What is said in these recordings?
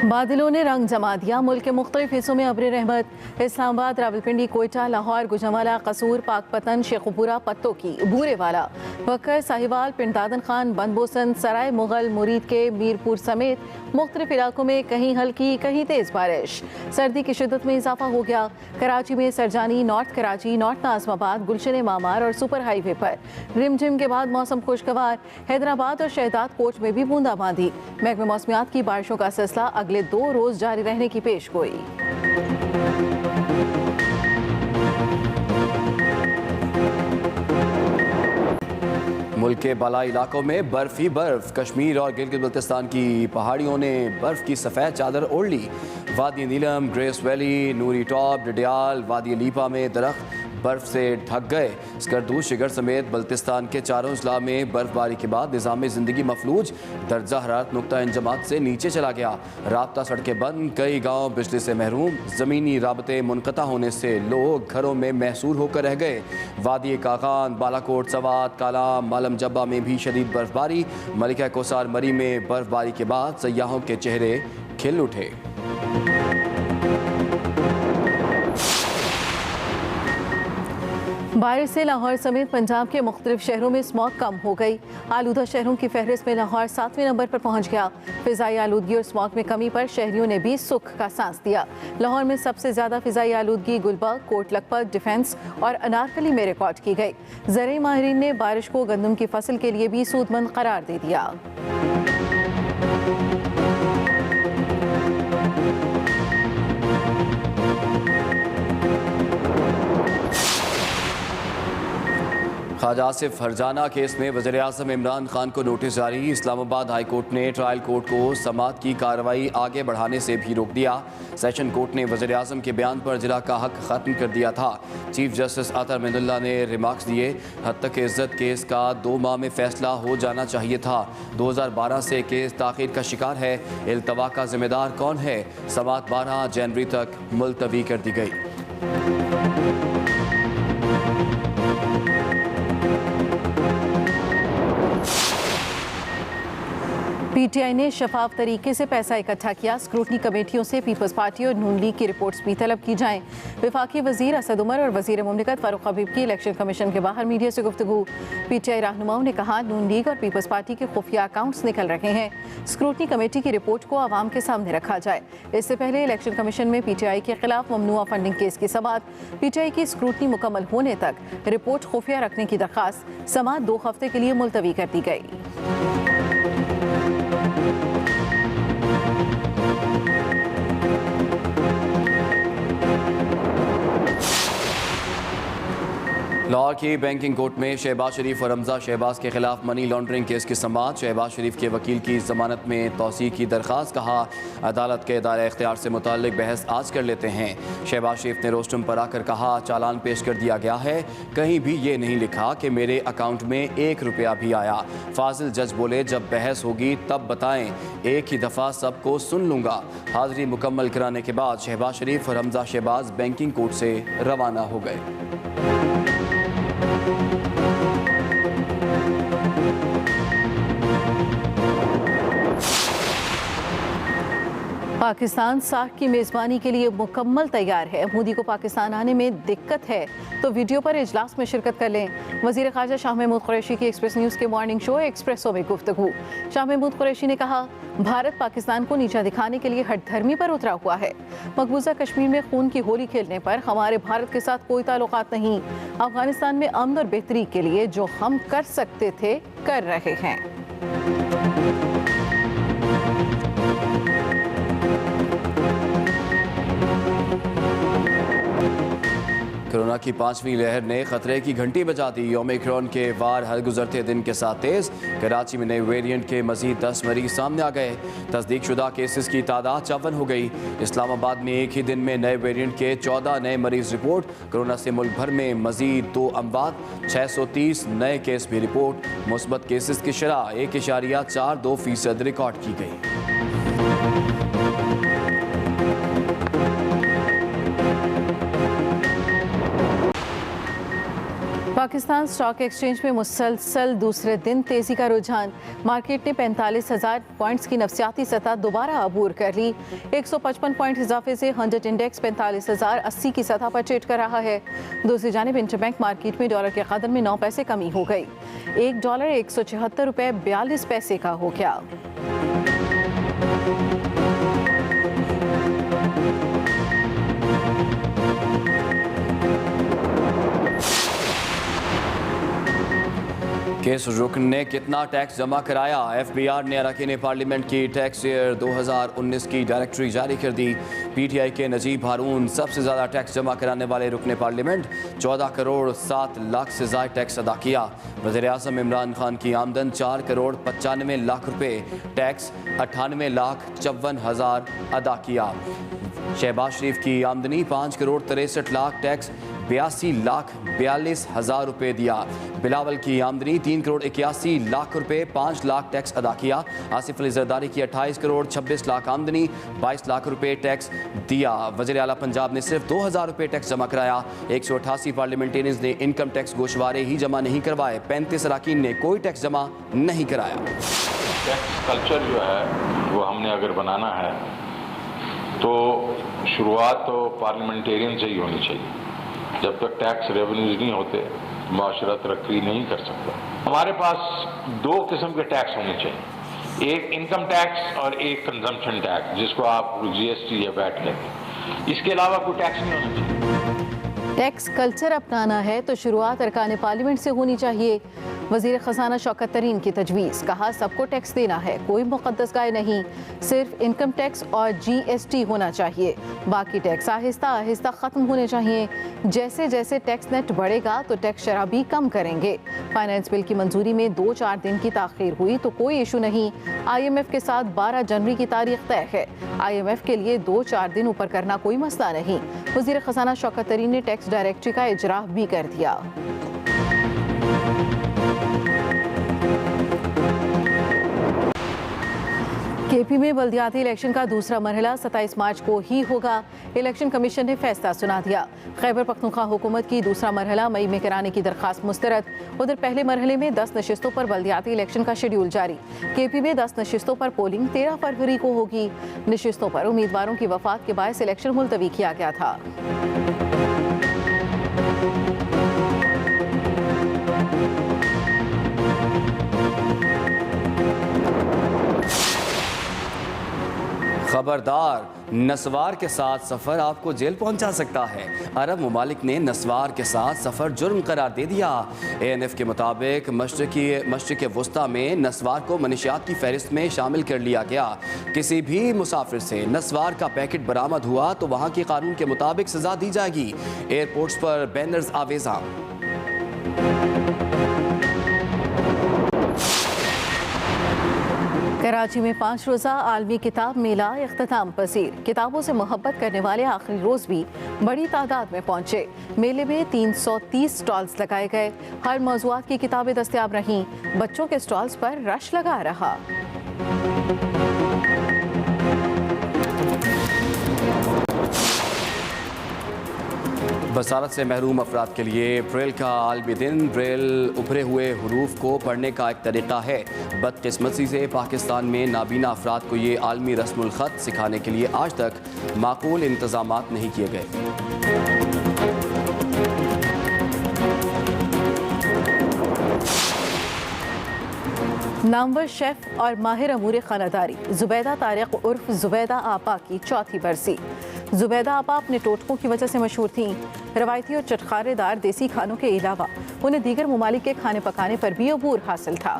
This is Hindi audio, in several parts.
बादलों ने रंग जमा दिया। मुल्क के मुख्तलिफ हिस्सों में अब्र रहमत। इस्लामाबाद, रावलपिंडी, कोयटा, लाहौर, गुजरांवाला, कसूर, पाकपतन, शेखुपुरा, पत्तो की, बूरेवाला, वक्कर, साहिवाल, पिंड दादन खान, बंदबोसन, सराय मुगल, मुरीद के, मीरपुर समेत मुख्तलिफ इलाकों में कहीं हल्की कहीं तेज़ बारिश। सर्दी की शिद्दत में इजाफा हो गया। कराची में सरजानी, नॉर्थ कराची, नॉर्थ नाज़माबाद, गुलशन मामार और सुपर हाईवे पर रिमझिम के बाद मौसम खुशगवार। हैदराबाद और शहदाद कोच में भी बूंदाबांदी। महकमे मौसमियात की बारिशों का सिलसिला अगले 2 रोज जारी रहने की पेशगोई। मुल्क के बालाई इलाकों में बर्फ ही बर्फ। कश्मीर और गिलगित बल्तिस्तान की पहाड़ियों ने बर्फ की सफ़ेद चादर ओढ़ ली। वादी नीलम, ग्रेस वैली, नूरी टॉप, डडियाल, वादी लीपा में दरख्त बर्फ से ढक गए। स्कर्दू, शिगर समेत बल्तिस्तान के चारों अजला में बर्फबारी के बाद निज़ाम ज़िंदगी मफलूज। दर्जा हरारत नुक्ता इंजमात से नीचे चला गया। राब्ता सड़कें बंद, कई गाँव बिजली से महरूम। ज़मीनी राबते मुनक़ता होने से लोग घरों में महसूर होकर रह गए। वादी कागान, बालाकोट, सवात, कालाम, मालम जब्बा में भी शदीद बर्फबारी। मलिका कोसार मरी में बर्फबारी के बाद सयाहों के चेहरे खिल उठे। बारिश से लाहौर समेत पंजाब के मुख्तलिफ शहरों में स्मॉग कम हो गई। आलूदा शहरों की फहरिस्त में लाहौर 7वें नंबर पर पहुंच गया। फिजाई आलूदगी और स्मॉग में कमी पर शहरियों ने भी सुख का सांस दिया। लाहौर में सबसे ज़्यादा फिजाई आलूदगी गुलबर्ग, कोट लखपत, डिफेंस और अनारकली में रिकॉर्ड की गई। ज़राई माहिरीन ने बारिश को गंदम की फसल के लिए भी सूदमंद करार दे दिया। ख्वाजा आसिफ फरजाना केस में वज़ीर-ए-आज़म इमरान खान को नोटिस जारी। इस्लामाबाद हाई कोर्ट ने ट्रायल कोर्ट को समाअत की कार्रवाई आगे बढ़ाने से भी रोक दिया। सेशन कोर्ट ने वज़ीर-ए-आज़म के बयान पर जिला का हक ख़त्म कर दिया था। चीफ जस्टिस अतर मिनुल्लाह ने रिमार्क्स दिए। हद तक इज़्ज़त केस का 2 माह में फैसला हो जाना चाहिए था। 2012 से केस ताख़ीर का शिकार है। इल्तवा का जिम्मेदार कौन है? समाअत 12 जनवरी तक मुलतवी कर दी गई। पीटीआई ने शफाफ तरीके से पैसा इकट्ठा किया। स्क्रूटनी कमेटियों से पीपल्स पार्टी और नून लीग की रिपोर्ट्स भी तलब की जाएं। वफाकी वजीर असद उमर और वजीर मुमलिकत फारूक हबीब की इलेक्शन कमीशन के बाहर मीडिया से गुफ्तगू। पीटीआई रहनुमाओं ने कहा, नून लीग और पीपल्स पार्टी के खुफिया अकाउंट्स निकल रहे हैं। स्क्रूटनी कमेटी की रिपोर्ट को आवाम के सामने रखा जाए। इससे पहले इलेक्शन कमीशन में पीटीआई के खिलाफ ममनुआ फंडिंग केस की समाअत। पीटीआई की स्क्रूटनी मुकम्मल होने तक रिपोर्ट खुफिया रखने की दरख्वास्त समाअत 2 हफ्ते के लिए मुलतवी कर दी गई। लाहौर की बैंकिंग कोर्ट में शहबाज शरीफ और रमज़ा शहबाज के खिलाफ मनी लॉन्ड्रिंग केस की समाअत। शहबाज शरीफ के वकील की जमानत में तौसीह की दरख्वास्त। कहा, अदालत के दायरे इख्तियार से मुताल्लिक बहस आज कर लेते हैं। शहबाज शरीफ ने रोस्टम पर आकर कहा, चालान पेश कर दिया गया है, कहीं भी ये नहीं लिखा कि मेरे अकाउंट में 1 रुपया भी आया। फाजिल जज बोले, जब बहस होगी तब बताएं, एक ही दफ़ा सबको सुन लूँगा। हाज़िरी मुकम्मल कराने के बाद शहबाज शरीफ और रमज़ा शहबाज बैंकिंग कोर्ट से रवाना हो गए। पाकिस्तान सार्क की मेज़बानी के लिए मुकम्मल तैयार है। मोदी को पाकिस्तान आने में दिक्कत है तो वीडियो पर इजलास में शिरकत कर लें। वज़ीर ख़ारजा शाह महमूद कुरैशी की एक्सप्रेस न्यूज़ के मॉर्निंग शो एक्सप्रेसो में गुफ्तगू। शाह महमूद कुरैशी ने कहा, भारत पाकिस्तान को नीचा दिखाने के लिए हठधर्मी पर उतरा हुआ है। मकबूजा कश्मीर में खून की होली खेलने पर हमारे भारत के साथ कोई ताल्लुकात नहीं। अफगानिस्तान में अमन और बेहतरी के लिए जो हम कर सकते थे कर रहे हैं। कोरोना की 5वीं लहर ने खतरे की घंटी बजा दी। ओमिक्रॉन के वार हर गुजरते दिन के साथ तेज। कराची में नए वेरिएंट के मजीद 10 मरीज सामने आ गए। तस्दीक शुदा केसेस की तादाद 54 हो गई। इस्लामाबाद में एक ही दिन में नए वेरिएंट के 14 नए मरीज रिपोर्ट। कोरोना से मुल्क भर में मजीद 2 अमवात, 630 नए केस भी रिपोर्ट। मुस्बत केसेस की शरह 1.42% रिकॉर्ड की गई। पाकिस्तान स्टॉक एक्सचेंज में मुसलसल दूसरे दिन तेजी का रुझान। मार्केट ने 45,000 पॉइंट्स की नफसियाती सतह दोबारा अबूर कर ली। 155 पॉइंट इजाफे से 100 इंडेक्स 45,080 की सतह पर ट्रेड कर रहा है। दूसरी जानिब इंटरबैंक मार्केट में डॉलर के कदर में 9 पैसे कमी हो गई। $1 176.42 का हो गया। केस रुकन ने कितना टैक्स जमा कराया? FBI ने अरकान पार्लियामेंट की टैक्स ईयर 2019 की डायरेक्टरी जारी कर दी। PTI के नजीब हारून सबसे ज़्यादा टैक्स जमा कराने वाले रुकन पार्लियामेंट 14 करोड़ 7 लाख से ज़ायद टैक्स अदा किया। वज़ीर-ए-आज़म इमरान खान की आमदन 4 करोड़ 95 लाख रुपए, टैक्स 98 लाख 54 हज़ार अदा किया। शहबाज शरीफ की आमदनी 5 करोड़ 63 लाख, टैक्स 82 लाख 42 हज़ार रुपये दिया। बिलावल की आमदनी 3 करोड़ 81 लाख रुपए, 5 लाख टैक्स अदा किया। आसिफ अली जरदारी की 28 करोड़ 26 लाख आमदनी, 22 लाख रुपए टैक्स दिया। वज़ीर आला पंजाब ने सिर्फ 2,000 रुपये टैक्स जमा कराया। 188 पार्लियामेंटेरियंस ने इनकम टैक्स गोशवारे ही जमा नहीं करवाए। 35 अरकान ने कोई टैक्स जमा नहीं कराया। टैक्स कल्चर जो है वो हमने अगर बनाना है तो शुरुआत तो पार्लियामेंटेरियन से ही होनी चाहिए। जब तक टैक्स रेवेन्यूज नहीं होते माशरा तरक्की नहीं कर सकता। हमारे पास 2 किस्म के टैक्स होने चाहिए, एक इनकम टैक्स और एक कंजम्पशन टैक्स, जिसको आप GST या वैट कहते हैं। इसके अलावा कोई टैक्स नहीं होना चाहिए। टैक्स कल्चर अपनाना है तो शुरुआत अरकान पार्लियामेंट से होनी चाहिए। वज़ीर ख़जाना शौकत तरीन की तजवीज़, कहा सबको टैक्स देना है, कोई मुक़द्दस गाय नहीं, सिर्फ इनकम टैक्स और GST होना चाहिए, बाकी टैक्स आहिस्ता आहिस्ता ख़त्म होने चाहिए। जैसे जैसे टैक्स नेट बढ़ेगा तो टैक्स शरह भी कम करेंगे। फाइनेंस बिल की मंजूरी में 2-4 दिन की ताख़ीर हुई तो कोई इशू नहीं। IMF के साथ 12 जनवरी की तारीख तय है। IMF के लिए 2-4 दिन ऊपर करना कोई मसला नहीं। वज़ीर ख़जाना शौकत तरीन ने टैक्स डायरेक्टरी का इजरा भी कर दिया। KP में बल्दियाती इलेक्शन का दूसरा मरहला 27 मार्च को ही होगा। इलेक्शन कमीशन ने फैसला सुना दिया। खैबर पख्तूनख्वा हुकूमत की दूसरा मरहला मई में कराने की दरख्वास्त मुस्तरद। उधर पहले मरहले में 10 नशिस्तों पर बल्दियाती इलेक्शन का शेड्यूल जारी। KP में 10 नशिस्तों पर पोलिंग 13 फरवरी को होगी। नशिस्तों पर उम्मीदवारों की वफात के बायस इलेक्शन मुलतवी किया गया था। खबरदार, नस्वार के साथ सफ़र आपको जेल पहुंचा सकता है। अरब ममालिक ने नस्वार के साथ सफ़र जुर्म करार दे दिया। ANF के मुताबिक मशरिक़ वस्ता में नस्वार को मनशियात की फहरिस्त में शामिल कर लिया गया। किसी भी मुसाफिर से नस्वार का पैकेट बरामद हुआ तो वहाँ के कानून के मुताबिक सज़ा दी जाएगी। एयरपोर्ट्स पर बैनर्स आवेजा। कराची में 5 रोज़ा आलमी किताब मेला इख्तिताम पसीर। किताबों से मोहब्बत करने वाले आखिरी रोज़ भी बड़ी तादाद में पहुंचे। मेले में 330 स्टॉल्स लगाए गए। हर मौज़ूआत की किताबें दस्तयाब रहीं। बच्चों के स्टॉल्स पर रश लगा रहा। बसारत से महरूम अफराद के लिए ब्रेल का आलमी दिन। ब्रेल उभरे हुए हरूफ को पढ़ने का एक तरीक़ा है। बदकिस्मती से पाकिस्तान में नाबीना अफराद को ये आलमी रस्मुल ख़त सिखाने के लिए आज तक माकूल इंतज़ामात नहीं किए गए। नामवर शेफ और माहिर अमूर खानादारी जुबैदा तारिक उर्फ जुबैदा आपा की 4थी बरसी। जुबैदा आपा अपने टोटकों की वजह से मशहूर थीं। रवायती और चटखारेदार देसी खानों के अलावा उन्हें दीगर ममालिक के खाने पकाने पर भी अबूर हासिल था।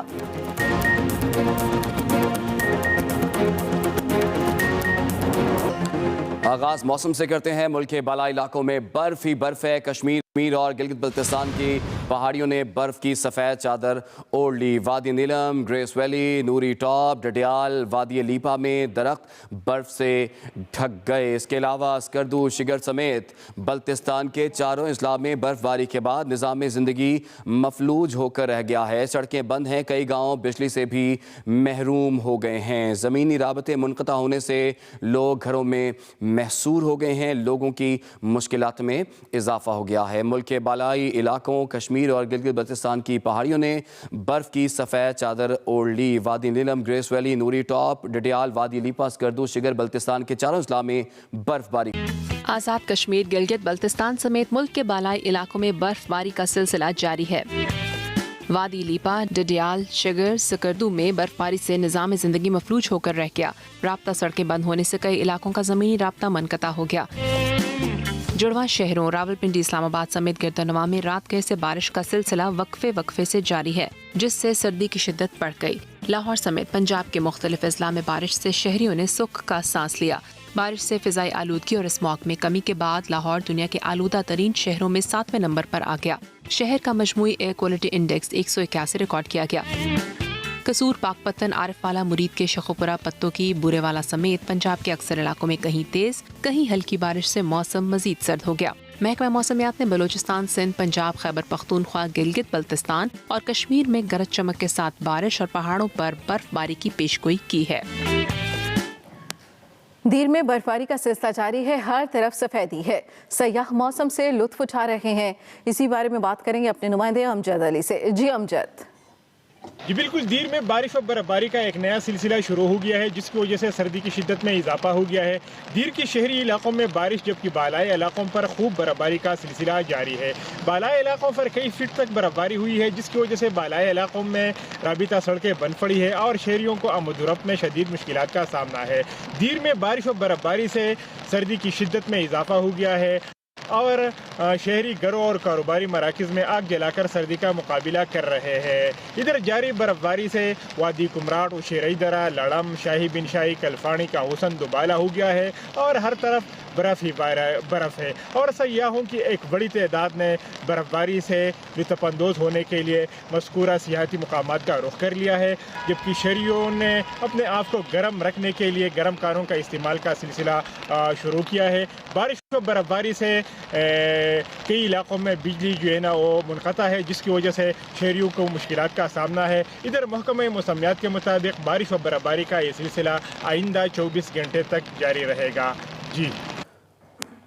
आगाज मौसम से करते हैं। मुल्क के बालाई इलाकों में बर्फ ही बर्फ है। कश्मीर और गिलगित बल्तिस्तान की पहाड़ियों ने बर्फ की सफ़ेद चादर ओढ़ ली। वादी नीलम, ग्रेस वैली, नूरी टॉप, डडियाल, वादी लीपा में दरख्त बर्फ से ढक गए। इसके अलावा स्कर्दू शिगर समेत बल्तिस्तान के चारों अजला में बर्फबारी के बाद निज़ाम ज़िंदगी मफलूज होकर रह गया है। सड़कें बंद हैं। कई गाँव बिजली से भी महरूम हो गए हैं। ज़मीनी राबते मुनक़ता होने से लोग घरों में महसूर हो गए हैं। लोगों की मुश्किलात में इजाफा हो गया है। है। मुल्क के बालाई इलाकों कश्मीर और गिलगित बल्तिस्तान की पहाड़ियों ने बर्फ की सफ़ेद चादर ओढ़ ली। वादी नीलम, ग्रेस वैली, नूरी टॉप, डडियाल, वादी लीपा, स्कर्दू, शिगर बल्तिस्तान के चारों अजला में बर्फबारी। आज़ाद कश्मीर, गिलगित बल्तिस्तान समेत मुल्क के बालाई इलाकों में बर्फबारी का सिलसिला जारी है। वादी लीपा, डडियाल, शिगर, सकर्दू में बर्फबारी से निज़ाम ज़िंदगी मफलूज होकर रह गया। राब्ता सड़कें बंद होने से कई इलाकों का ज़मीनी राब्ता मनक़ता हो गया। जुड़वा शहरों रावलपिंडी, इस्लामाबाद समेत गिरदनवा में रात गए से बारिश का सिलसिला वक्फे से जारी है, जिससे सर्दी की शिद्दत बढ़ गई। लाहौर समेत पंजाब के मुख्तलिफ अजला में बारिश से शहरियों ने सुख का सांस लिया। बारिश से फिजाई आलूदगी और स्मॉग में कमी के बाद लाहौर दुनिया के आलूदा तरीन शहरों में 7वें नंबर पर आ गया। शहर का मजमूई एयर क्वालिटी इंडेक्स 181 रिकॉर्ड किया गया। कसूर, पाकपतन, आरिफवाला, मुरीद के शखुपुरा, पत्तों की, बूरेवाला समेत पंजाब के अक्सर इलाकों में कहीं तेज कहीं हल्की बारिश से मौसम मजीद सर्द हो गया। महकमा मौसमियात ने बलूचिस्तान, सिंध, पंजाब, खैबर पख्तूनख्वा, गिलगित बल्तिस्तान और कश्मीर में गरज चमक के साथ बारिश और पहाड़ों पर बर्फबारी की पेशगोई की है। दीर में बर्फबारी का सिलसिला जारी है, हर तरफ सफेदी है। सयाह मौसम से लुत्फ उठा रहे हैं। इसी बारे में बात करेंगे अपने नुमाइंदे अमजद अली से। जी अमजद। जी बिल्कुल, दीर में बारिश और बर्फबारी का एक नया सिलसिला शुरू हो गया है, जिसकी वजह से सर्दी की शिद्दत में इजाफा हो गया है। दीर के शहरी इलाकों में बारिश जबकि बालाई इलाकों पर खूब बर्फबारी का सिलसिला जारी है। बालाई इलाकों पर कई फीट तक बर्फबारी हुई है, जिसकी वजह से बालाई इलाकों में राबिता सड़कें बंद पड़ी है और शहरियों को आमद-ओ-रफ्त में शदीद मुश्किलात का सामना है। दीर में बारिश और बर्फबारी से सर्दी की शिद्दत में इजाफा हो गया है और शहरी घरों और कारोबारी मराकज़ में आग जलाकर सर्दी का मुकाबला कर रहे हैं। इधर जारी बर्फबारी से वादी कुमराट, उशेरई दरा, लड़म, शाही बिन शाही, कलफानी का हुसन दुबाला हो गया है और हर तरफ बर्फ़ ही बर्फ़ है और सयाहों की एक बड़ी तादाद ने बर्फबारी से लुत्फ़अंदोज़ होने के लिए मज़कूरा सियाहती मुकामात का रुख कर लिया है, जबकि शहरियों ने अपने आप को गर्म रखने के लिए गर्म कारों का इस्तेमाल का सिलसिला शुरू किया है। बारिश और बर्फबारी से कई इलाकों में बिजली जो है ना वो मुनक़ता है, जिसकी वजह से शहरियों को मुश्किलात का सामना है। इधर महकमा मौसमियात के मुताबिक बारिश और बर्फबारी का ये सिलसिला आइंदा 24 घंटे तक जारी रहेगा। जी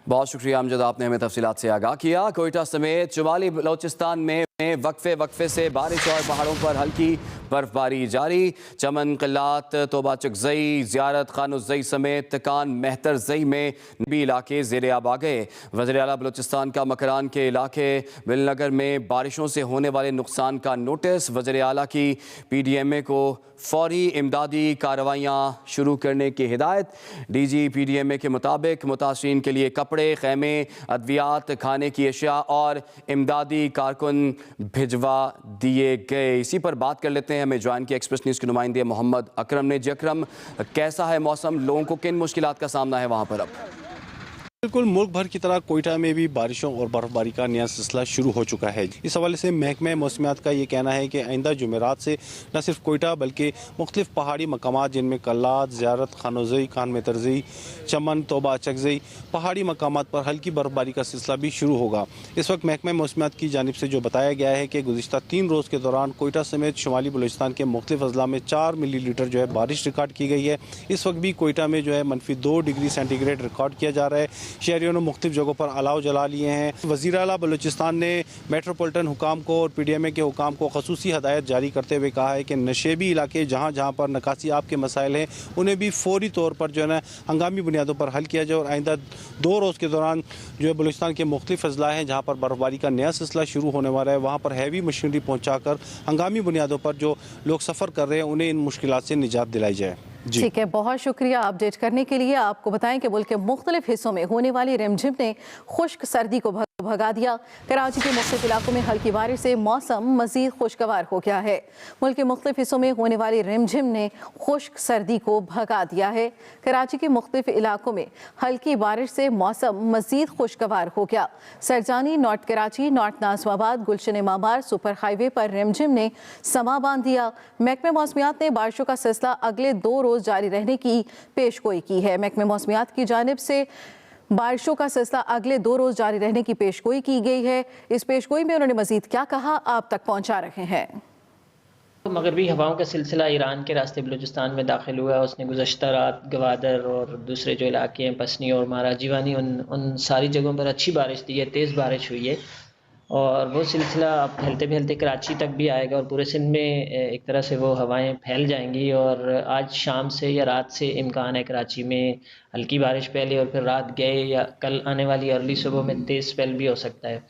बहुत शुक्रिया अमजद, आपने हमें तफसीलात से आगाह किया। कोयटा समेत शुमाली बलोचिस्तान में वक्फे से बारिश और पहाड़ों पर हल्की बर्फबारी जारी। चमन, किल्लात, तोबा चकजई, ज़ियारत खानुज़ई समेत तकान, मेहतरजई में भी इलाके ज़ेरे आब आ गए। वज़ीर आला बलोचिस्तान का मकरान के इलाके बिलनगर में बारिशों से होने वाले नुकसान का नोटिस। वज़ीर आला की PDMA को फौरी इमदादी कार्रवाइयाँ शुरू करने की हिदायत। DG PDMA के मुताबिक मुतासरीन के लिए कपड़े, खैमे, अद्वियात, खाने की अशिया और इमदादी कारकुन भिजवा दिए गए। इसी पर बात कर लेते हैं, हमें ज्वाइन किया एक्सप्रेस न्यूज़ के नुमाइंदे मोहम्मद अकरम ने। जी अकरम, कैसा है मौसम, लोगों को किन मुश्किलात का सामना है वहाँ पर अब? बिल्कुल, मुल्क भर की तरह कोयटा में भी बारिशों और बर्फबारी का नया सिलसिला शुरू हो चुका है। इस हवाले से महकमा मौसमियात का ये कहना है कि आइंदा जुमेरात से न सिर्फ कोयटा बल्कि मुख्तलिफ पहाड़ी मकामात जिनमें कल्लात, ज़ियारत खानुज़ई, खान मेहतरजई, चमन, तोबा चकजई पहाड़ी मकामात पर हल्की बर्फबारी का सिलसिला भी शुरू होगा। इस वक्त महकमा मौसमियात की जानिब से जो बताया गया है कि गुज़िश्ता 3 रोज़ के दौरान कोयटा समेत शुमाली बलूचिस्तान के मुख्तलिफ अजला में 4 मिलीलीटर जो है बारिश रिकॉर्ड की गई है। इस वक्त भी कोयटा में जो है -2 डिग्री सेंटीग्रेड रिकॉर्ड किया जा रहा है। शहरियों ने मुख्तलिफ जगहों पर अलाव जला लिए हैं। वज़ीर आला बलूचिस्तान ने मेट्रोपॉलिटन हुकाम को और PDMA के हुकाम को खसूसी हदायत जारी करते हुए कहा है कि नशेबी इलाके जहाँ जहाँ पर निकासी आप के मसाइल हैं उन्हें भी फौरी तौर पर जो है ना हंगामी बुनियादों पर हल किया जाए और आइंदा 2 रोज़ के दौरान जो है बलूचिस्तान के मुख्तलिफ अजला हैं जहाँ पर बर्फबारी का नया सिलसिला शुरू होने वाला है, वहाँ पर हैवी मशीनरी पहुँचा कर हंगामी बुनियादों पर जो लोग सफ़र कर रहे हैं उन्हें इन मुश्किलात से निजात दिलाई जाए। ठीक है, बहुत शुक्रिया अपडेट करने के लिए। आपको बताएं कि मुल्क के मुख्तलिफ हिस्सों में होने वाली रिमझिम ने खुश्क सर्दी को भगा दिया। कराची के मुख्तलिफ इलाकों में हल्की बारिश से मौसम मजीद खुशगवार हो गया है। मुल्क के मुख्तलिफ हिस्सों में होने वाली रिमझिम ने खुश्क सर्दी को भगा दिया है। कराची के मुख्तलिफ इलाकों में हल्की बारिश से मौसम मजीद खुशगवार हो गया। सरजानी, नॉर्थ कराची, नॉर्थ नाज़िमाबाद, गुलशन मामार सुपर हाईवे पर रिमझिम ने समा बांध दिया। महकमा मौसमियात ने बारिशों का सिलसिला अगले 2 रोज़ जारी रहने की पेशगोई की है। महकमा मौसमियात की जानिब से बारिशों का सिलसिला अगले 2 रोज़ जारी रहने की पेशगोई की गई है। इस पेशगोई में उन्होंने मजीद क्या कहा, आप तक पहुँचा रहे हैं। मगरबी हवाओं का सिलसिला ईरान के रास्ते बलूचिस्तान में दाखिल हुआ। उसने गुज़श्ता रात गवादर और दूसरे जो इलाके हैं पसनी और मारा जीवानी उन सारी जगहों पर अच्छी बारिश दी है, तेज़ बारिश हुई है। और वो सिलसिला अब फैलते कराची तक भी आएगा और पूरे सिंध में एक तरह से वो हवाएं फैल जाएंगी। और आज शाम से या रात से इम्कान है कराची में हल्की बारिश पहले और फिर रात गए या कल आने वाली अर्ली सुबह में तेज़ स्पेल भी हो सकता है।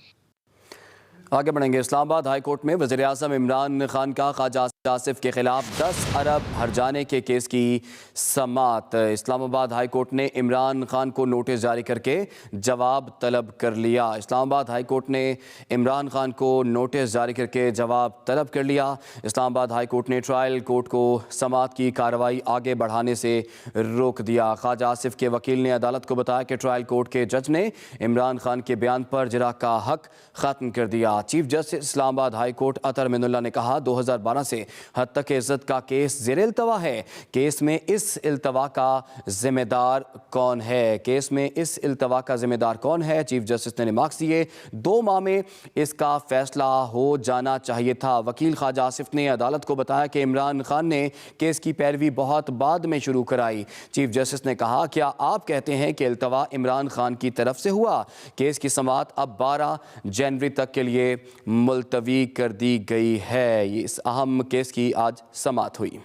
आगे बढ़ेंगे। इस्लामाबाद हाई कोर्ट में वज़ीर आज़म इमरान खान का ख्वाजा आसिफ के खिलाफ 10 अरब हर्जाने के केस की समाअत। इस्लामाबाद हाई कोर्ट ने इमरान खान को नोटिस जारी करके जवाब तलब कर लिया। इस्लामाबाद हाई कोर्ट ने इमरान खान को नोटिस जारी करके जवाब तलब कर लिया। इस्लामाबाद हाई कोर्ट ने ट्रायल कोर्ट को समाअत की कार्रवाई आगे बढ़ाने से रोक दिया। ख्वाजा आसिफ के वकील ने अदालत को बताया कि ट्रायल कोर्ट के जज ने इमरान खान के बयान पर जरा का हक ख़त्म कर दिया। Chief justice Islamabad high court Athar Minallah ने कहा, 2012 से हद तक इज्जत का केस ज़ेर इल्तवा है। केस में इस इल्तवा का जिम्मेदार कौन है? केस में इस इल्तवा का जिम्मेदार कौन है? चीफ जस्टिस ने रिमार्क्स दिए, 2 माह में इसका फैसला हो जाना चाहिए था। वकील ख्वाजा आसिफ ने अदालत को बताया कि इमरान खान ने केस की पैरवी बहुत बाद में शुरू कराई। चीफ जस्टिस ने कहा, क्या आप कहते हैं कि इल्तवा इमरान खान की तरफ से हुआ? केस की समाअत अब 12 जनवरी तक के लिए मुलतवी कर दी गई है। इस अहम केस की आज समाअत हुई।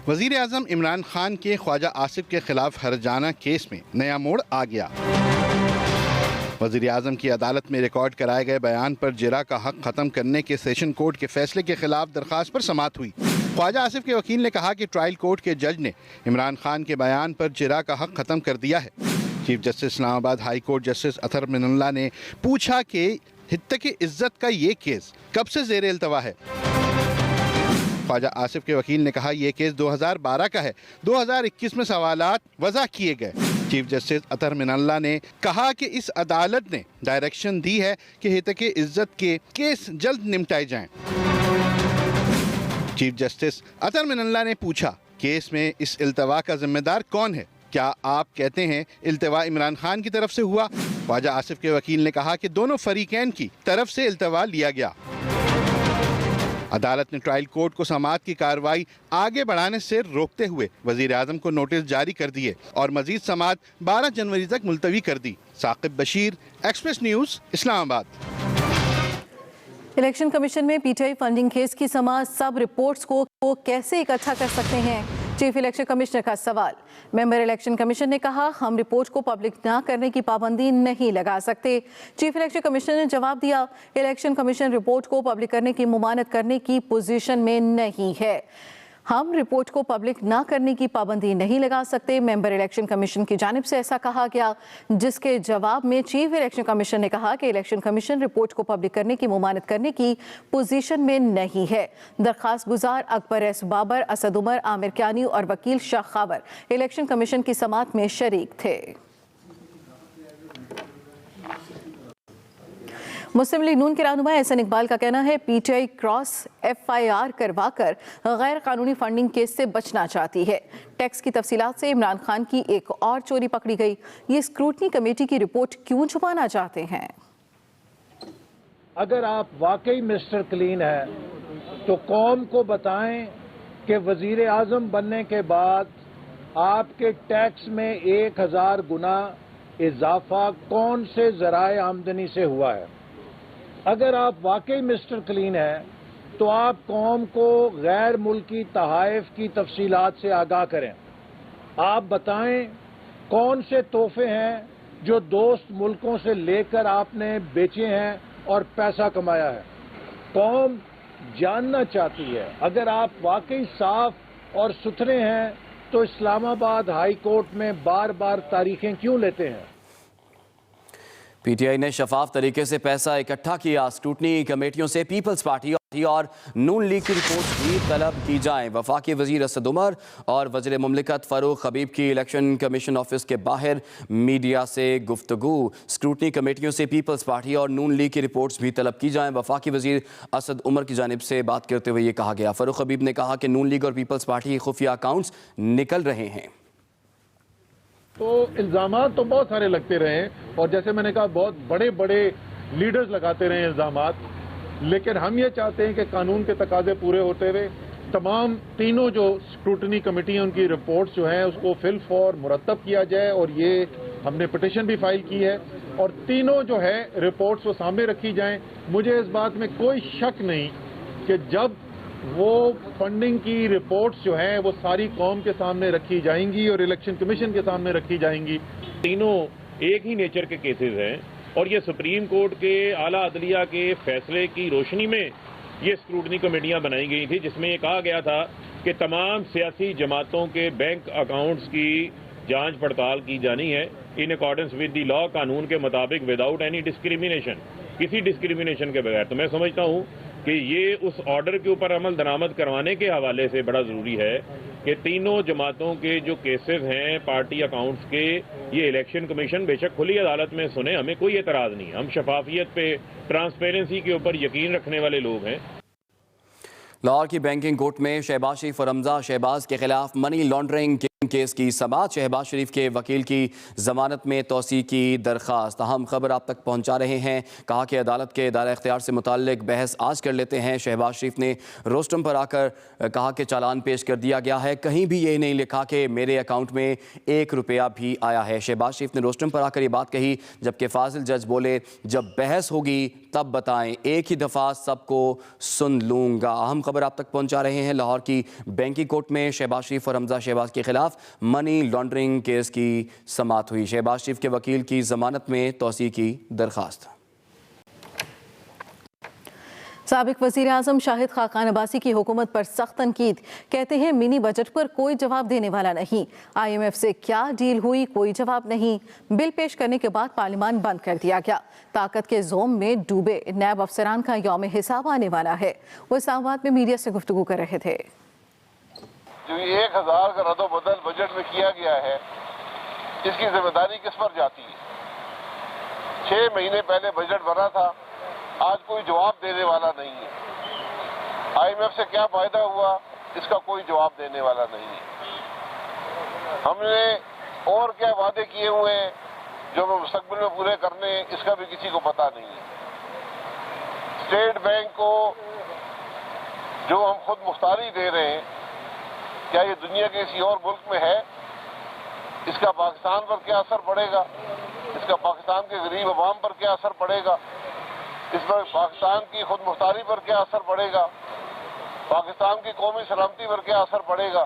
वज़ीर आज़म इमरान खान के ख्वाजा आसिफ के खिलाफ हर्जाना केस में नया मोड़ आ गया। वज़ीर आज़म की अदालत में रिकॉर्ड कराए गए बयान पर जिरा का हक ख़त्म करने के सेशन कोर्ट के फैसले के खिलाफ दरख्वास्त पर समाअत हुई। ख्वाजा आसिफ के वकील ने कहा कि ट्रायल कोर्ट के जज ने इमरान खान के बयान पर जिरा का हक ख़त्म कर दिया है। Chief justice Islamabad high court justice Athar Minallah ने पूछा कि हित्तक इज्जत का ये केस कब से ज़ेर इल्तवा है। ख्वाजा आसिफ के वकील ने कहा, यह केस 2012 का है, 2021 में सवालात वज़ा किए गए। चीफ जस्टिस अतर मिनुल्लाह ने कहा कि इस अदालत ने डायरेक्शन दी है कि हितक इज्जत के केस जल्द निपटाए जाएं। चीफ जस्टिस अतर मिनुल्लाह ने पूछा, केस में इस इल्तवा का जिम्मेदार कौन है? क्या आप कहते हैं इल्तवा इमरान खान की तरफ से हुआ? ख्वाजा आसिफ के वकील ने कहा कि दोनों फरीकैन की तरफ से इल्तवा लिया गया। अदालत ने ट्रायल कोर्ट को समाअत की कार्रवाई आगे बढ़ाने से रोकते हुए वज़ीर आज़म को नोटिस जारी कर दिए और मजीद समाअत 12 जनवरी तक मुलतवी कर दी। Saqib Bashir, express news, Islamabad. Election commission में पीटीआई फंडिंग केस की समाअत सब रिपोर्ट्स को कैसे इकट्ठा कर सकते हैं? चीफ इलेक्शन कमिश्नर का सवाल। मेंबर इलेक्शन कमीशन ने कहा, हम रिपोर्ट को पब्लिक ना करने की पाबंदी नहीं लगा सकते। चीफ इलेक्शन कमिश्नर ने जवाब दिया, इलेक्शन कमीशन रिपोर्ट को पब्लिक करने की मुमानत करने की पोजीशन में नहीं है। हम रिपोर्ट को पब्लिक ना करने की पाबंदी नहीं लगा सकते। मेंबर इलेक्शन कमीशन की जानिब से ऐसा कहा गया, जिसके जवाब में चीफ इलेक्शन कमीशन ने कहा कि इलेक्शन कमीशन रिपोर्ट को पब्लिक करने की मुमानत करने की पोजीशन में नहीं है। दरखास्त गुजार अकबर एस बाबर, असद उमर, आमिर क्यानी और वकील शाह खावर इलेक्शन कमीशन की समाअत में शरीक थे। मुस्लिम लीग नून के रहनुमा एहसन इकबाल का कहना है, पीटीआई क्रॉस FIR करवाकर गैर कानूनी फंडिंग केस से बचना चाहती है। टैक्स की तफसीलात से इमरान खान की एक और चोरी पकड़ी गई। ये स्क्रूटनी कमेटी की रिपोर्ट क्यों छुपाना चाहते हैं? अगर आप वाकई मिस्टर क्लीन है तो कौम को बताएं कि वजीर आजम बनने के बाद आपके टैक्स में 1000 गुना इजाफा कौन से जराए आमदनी से हुआ है। अगर आप वाकई मिस्टर क्लीन है तो आप कौम को गैर मुल्की तहाइफ की तफसीलात से आगाह करें। आप बताएं कौन से तोहफे हैं जो दोस्त मुल्कों से लेकर आपने बेचे हैं और पैसा कमाया है। कौम जानना चाहती है। अगर आप वाकई साफ और सुथरे हैं तो इस्लामाबाद हाई कोर्ट में बार बार तारीखें क्यों लेते हैं? पीटीआई ने शफाफ तरीके से पैसा इकट्ठा किया। स्क्रूटनी कमेटियों से पीपल्स पार्टी और नून लीग की रिपोर्ट भी तलब की जाए। वफाकी वजीर असद उमर और वज़ीर मुमलिकत फ़ारूक हबीब की इलेक्शन कमीशन ऑफिस के बाहर मीडिया से गुफ्तगू। स्क्रूटनी कमेटियों से पीपल्स पार्टी और नून लीग की रिपोर्ट्स भी तलब की जाएँ। वफाकी वजीर असद उमर की जानिब से बात करते हुए ये कहा गया। फ़ारूक हबीब ने कहा कि नून लीग और पीपल्स पार्टी के खुफिया अकाउंट्स निकल रहे हैं। तो इल्ज़ामात तो बहुत सारे लगते रहे और जैसे मैंने कहा बहुत बड़े बड़े लीडर्स लगाते रहे इल्ज़ामात, लेकिन हम ये चाहते हैं कि कानून के तकाजे पूरे होते हुए तमाम तीनों जो स्क्रूटनी कमेटी हैं उनकी रिपोर्ट्स जो हैं उसको फिल फॉर मुरतब किया जाए, और ये हमने पिटिशन भी फाइल की है, और तीनों जो है रिपोर्ट्स वो सामने रखी जाएं। मुझे इस बात में कोई शक नहीं कि जब वो फंडिंग की रिपोर्ट्स जो हैं वो सारी कौम के सामने रखी जाएंगी और इलेक्शन कमीशन के सामने रखी जाएंगी। तीनों एक ही नेचर के केसेस हैं और ये सुप्रीम कोर्ट के आला अदलिया के फैसले की रोशनी में ये स्क्रूटनी कमेटियां बनाई गई थी, जिसमें ये कहा गया था कि तमाम सियासी जमातों के बैंक अकाउंट्स की जांच पड़ताल की जानी है in accordance with the law, कानून के मुताबिक, विदाउट एनी डिस्क्रिमिनेशन, किसी डिस्क्रिमिनेशन के बगैर। तो मैं समझता हूं कि ये उस ऑर्डर के ऊपर अमल दरामद करवाने के हवाले से बड़ा जरूरी है कि तीनों जमातों के जो केसेस हैं पार्टी अकाउंट्स के, ये इलेक्शन कमीशन बेशक खुली अदालत में सुने, हमें कोई एतराज नहीं। हम शफाफियत पे, ट्रांसपेरेंसी के ऊपर यकीन रखने वाले लोग हैं। लाहौर की बैंकिंग कोर्ट में शहबाज शरीफ और रमजा शहबाज के खिलाफ मनी लॉन्ड्रिंग केस की समाअत। शहबाज शरीफ के वकील की जमानत में तोसी की दरख्वास्त। अहम खबर आप तक पहुंचा रहे हैं। कहा कि अदालत के दायरा इख्तियार से मुताल्लिक बहस आज कर लेते हैं। शहबाज शरीफ ने रोस्टम पर आकर कहा कि चालान पेश कर दिया गया है, कहीं भी ये नहीं लिखा कि मेरे अकाउंट में 1 रुपया भी आया है। शहबाज शरीफ ने रोस्टम पर आकर ये बात कही, जबकि फाजिल जज बोले जब बहस होगी तब बताएं, एक ही दफ़ा सबको सुन लूँगा। अहम खबर आप तक पहुँचा रहे हैं। लाहौर की बैंकिंग कोर्ट में शहबाज शरीफ और रमजा शहबाज के खिलाफ मनी लॉन्ड्रिंग केस की समाअत हुई। शहबाज शरीफ के वकील की जमानत में तोसी की दरखास्त। साबिक वज़ीर आज़म शाहिद खाकान अब्बासी की हुकूमत पर सख्त तनकीद। कहते हैं मिनी बजट पर कोई जवाब देने वाला नहीं। IMF से क्या डील हुई, कोई जवाब नहीं। बिल पेश करने के बाद पार्लियामान बंद कर दिया गया। ताकत के जोम में डूबे नैब अफसरान का यौम हिसाब आने वाला है। वो इस्लामाबाद में मीडिया से गुफ्तगू कर रहे थे। जो 1000 का रद्द बदल बजट में किया गया है, इसकी जिम्मेदारी किस पर जाती है? 6 महीने पहले बजट बना था, आज कोई जवाब देने वाला नहीं है। IMF से क्या फायदा हुआ, इसका कोई जवाब देने वाला नहीं है। हमने और क्या वादे किए हुए हैं जो हमें मुस्तकबिल में पूरे करने, इसका भी किसी को पता नहीं है। स्टेट बैंक को जो हम खुद मुख्तारी दे रहे हैं, क्या ये दुनिया के किसी और मुल्क में है? इसका पाकिस्तान पर क्या असर पड़ेगा? इसका पाकिस्तान के गरीब अवाम पर क्या असर पड़ेगा? इस पर पाकिस्तान की खुद मुख्तारी पर क्या असर पड़ेगा? पाकिस्तान की कौमी सलामती पर क्या असर पड़ेगा?